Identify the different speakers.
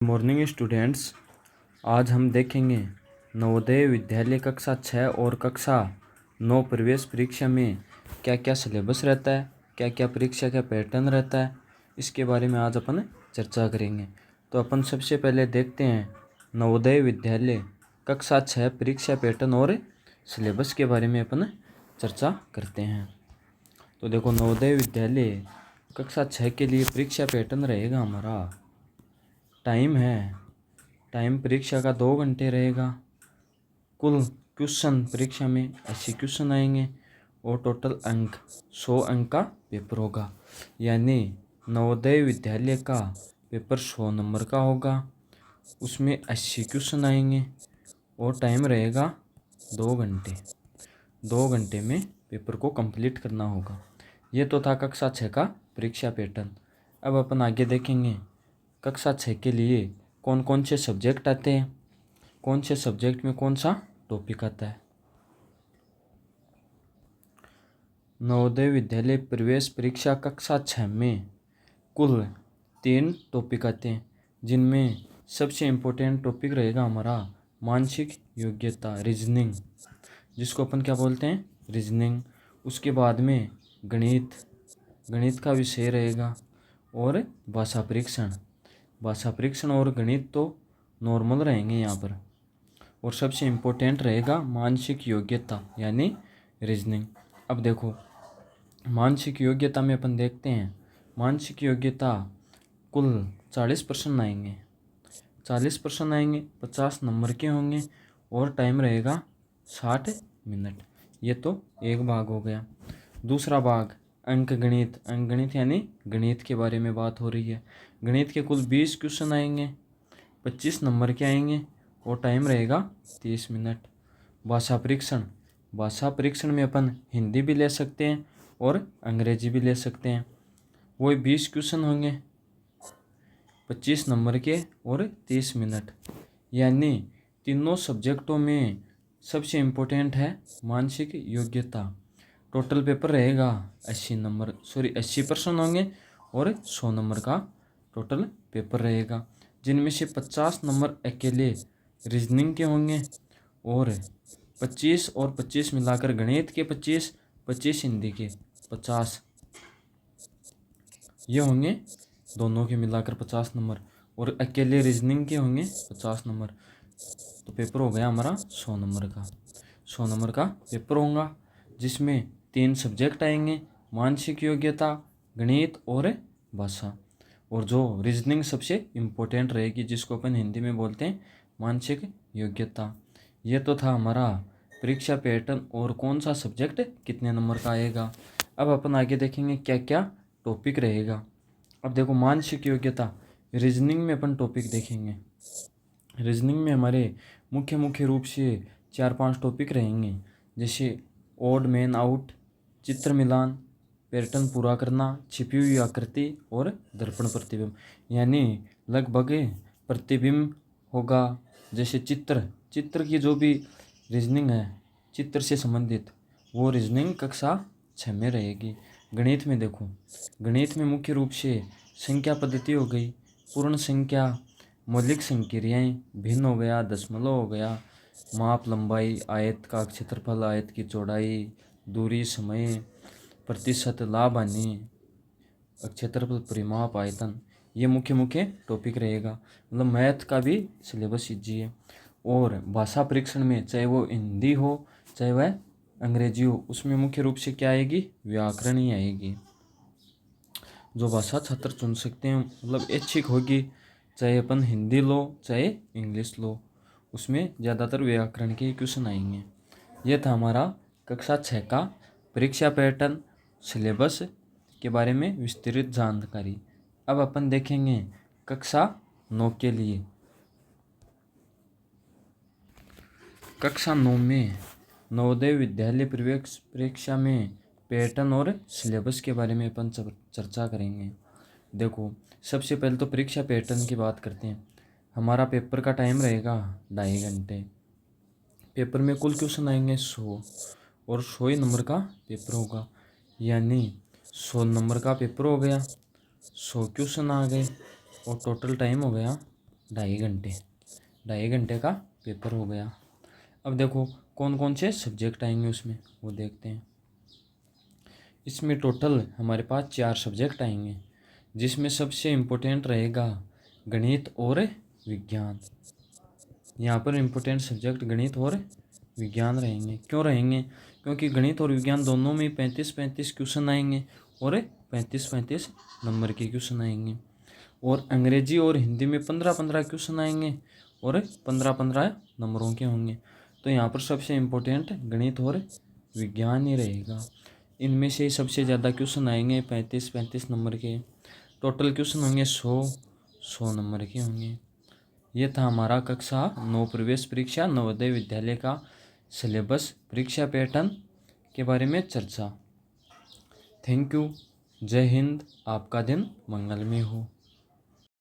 Speaker 1: Morning students, आज हम देखेंगे नवोदय विद्यालय कक्षा 6 और कक्षा 9 प्रवेश परीक्षा में क्या क्या सिलेबस रहता है, क्या क्या परीक्षा का पैटर्न रहता है, इसके बारे में आज अपन चर्चा करेंगे। तो अपन सबसे पहले देखते हैं नवोदय विद्यालय कक्षा 6 परीक्षा पैटर्न और सिलेबस के बारे में अपन चर्चा करते हैं। तो देखो, नवोदय विद्यालय कक्षा 6 के लिए परीक्षा पैटर्न रहेगा हमारा। टाइम परीक्षा का 2 घंटे रहेगा। कुल क्वेश्चन परीक्षा में 80 क्वेश्चन आएंगे और टोटल अंक 100 अंक का पेपर होगा। यानी नवोदय विद्यालय का पेपर 100 नंबर का होगा, उसमें 80 क्वेश्चन आएंगे और टाइम रहेगा 2 घंटे। 2 घंटे में पेपर को कंप्लीट करना होगा। ये तो था कक्षा 6 का परीक्षा पैटर्न। अब अपन आगे देखेंगे कक्षा 6 के लिए कौन कौन से सब्जेक्ट आते हैं, कौन से सब्जेक्ट में कौन सा टॉपिक आता है। नवोदय विद्यालय प्रवेश परीक्षा कक्षा 6 में कुल 3 टॉपिक आते हैं, जिनमें सबसे इम्पोर्टेंट टॉपिक रहेगा हमारा मानसिक योग्यता, रीजनिंग, जिसको अपन क्या बोलते हैं, रीजनिंग। उसके बाद में गणित का विषय रहेगा और भाषा परीक्षण और गणित तो नॉर्मल रहेंगे यहाँ पर। और सबसे इम्पोर्टेंट रहेगा मानसिक योग्यता यानी रीजनिंग। अब देखो, मानसिक योग्यता में अपन देखते हैं, मानसिक योग्यता कुल 40 प्रश्न आएंगे। 50 नंबर के होंगे और टाइम रहेगा 60 मिनट। ये तो एक भाग हो गया। दूसरा भाग अंकगणित यानी गणित के बारे में बात हो रही है। गणित के कुल 20 क्वेश्चन आएंगे, 25 नंबर के आएंगे और टाइम रहेगा 30 मिनट। भाषा परीक्षण में अपन हिंदी भी ले सकते हैं और अंग्रेजी भी ले सकते हैं। वही 20 क्वेश्चन होंगे, 25 नंबर के और 30 मिनट। यानी तीनों सब्जेक्टों में सबसे इम्पोर्टेंट है मानसिक योग्यता। टोटल पेपर रहेगा 80 प्रश्न होंगे और 100 नंबर का टोटल पेपर रहेगा, जिनमें से 50 नंबर अकेले रीजनिंग के होंगे और 25 और 25 मिलाकर गणित के 25 हिंदी के 50, ये होंगे दोनों के मिलाकर 50 नंबर और अकेले रीजनिंग के होंगे 50 नंबर। तो पेपर हो गया हमारा 100 नंबर का। 100 नंबर का पेपर होगा, जिसमें 3 सब्जेक्ट आएंगे, मानसिक योग्यता, गणित और भाषा। और जो रीजनिंग सबसे इम्पोर्टेंट रहेगी, जिसको अपन हिंदी में बोलते हैं मानसिक योग्यता। ये तो था हमारा परीक्षा पैटर्न और कौन सा सब्जेक्ट कितने नंबर का आएगा। अब अपन आगे देखेंगे क्या क्या टॉपिक रहेगा। अब देखो, मानसिक योग्यता रीजनिंग में अपन टॉपिक देखेंगे। रीजनिंग में हमारे मुख्य रूप से 4-5 टॉपिक रहेंगे, जैसे ओड मैन आउट, चित्र मिलान, पैटर्न पूरा करना, छिपी हुई आकृति और दर्पण प्रतिबिंब। यानी लगभग प्रतिबिंब होगा। जैसे चित्र की जो भी रीजनिंग है चित्र से संबंधित, वो रीजनिंग कक्षा 6 में रहेगी। गणित में देखो, गणित में मुख्य रूप से संख्या पद्धति हो गई, पूर्ण संख्या, मौलिक संक्रियाएं, भिन्न हो गया, दशमलव हो गया, माप लंबाई, आयत का क्षेत्रफल, आयत की चौड़ाई, दूरी, समय, प्रतिशत, लाभ हानि, क्षेत्रफल, परिमाप, आयतन। ये मुख्य टॉपिक रहेगा। मतलब मैथ का भी सिलेबस इजी है। और भाषा परीक्षण में चाहे वो हिंदी हो चाहे वह अंग्रेजी हो, उसमें मुख्य रूप से क्या आएगी, व्याकरण ही आएगी। जो भाषा छात्र चुन सकते हैं, मतलब ऐच्छिक होगी, चाहे अपन हिंदी लो चाहे इंग्लिश लो, उसमें ज़्यादातर व्याकरण के क्वेश्चन आएंगे। यह था हमारा कक्षा 6 का परीक्षा पैटर्न, सिलेबस के बारे में विस्तृत जानकारी। अब अपन देखेंगे कक्षा 9 के लिए। कक्षा 9 में नवोदय विद्यालय प्रवेश परीक्षा में पैटर्न और सिलेबस के बारे में अपन चर्चा करेंगे। देखो, सबसे पहले तो परीक्षा पैटर्न की बात करते हैं। हमारा पेपर का टाइम रहेगा 2.5 घंटे। पेपर में कुल क्वेश्चन आएंगे 100 और 100 ही नंबर का पेपर होगा। यानी 100 नंबर का पेपर हो गया, 100 क्वेश्चन आ गए और टोटल टाइम हो गया ढाई घंटे का पेपर हो गया। अब देखो कौन कौन से सब्जेक्ट आएंगे उसमें, वो देखते हैं। इसमें टोटल हमारे पास 4 सब्जेक्ट आएंगे, जिसमें सबसे इम्पोर्टेंट रहेगा गणित और विज्ञान। यहाँ पर इम्पोर्टेंट सब्जेक्ट गणित और विज्ञान रहेंगे। क्यों रहेंगे? क्योंकि गणित और विज्ञान दोनों में 35-35 क्वेश्चन आएंगे और 35-35 नंबर के क्वेश्चन आएंगे। और अंग्रेजी और हिंदी में 15-15 क्वेश्चन आएंगे और 15-15 नंबरों के होंगे। तो यहाँ पर सबसे इम्पोर्टेंट गणित और विज्ञान ही रहेगा। इनमें से सबसे ज़्यादा क्वेश्चन आएंगे 35-35 नंबर के। टोटल क्वेश्चन होंगे 100 नंबर के होंगे। ये था हमारा कक्षा 9 प्रवेश परीक्षा नवोदय विद्यालय का सिलेबस, परीक्षा पैटर्न के बारे में चर्चा। Thank you. जय हिंद। आपका दिन मंगलमय हो।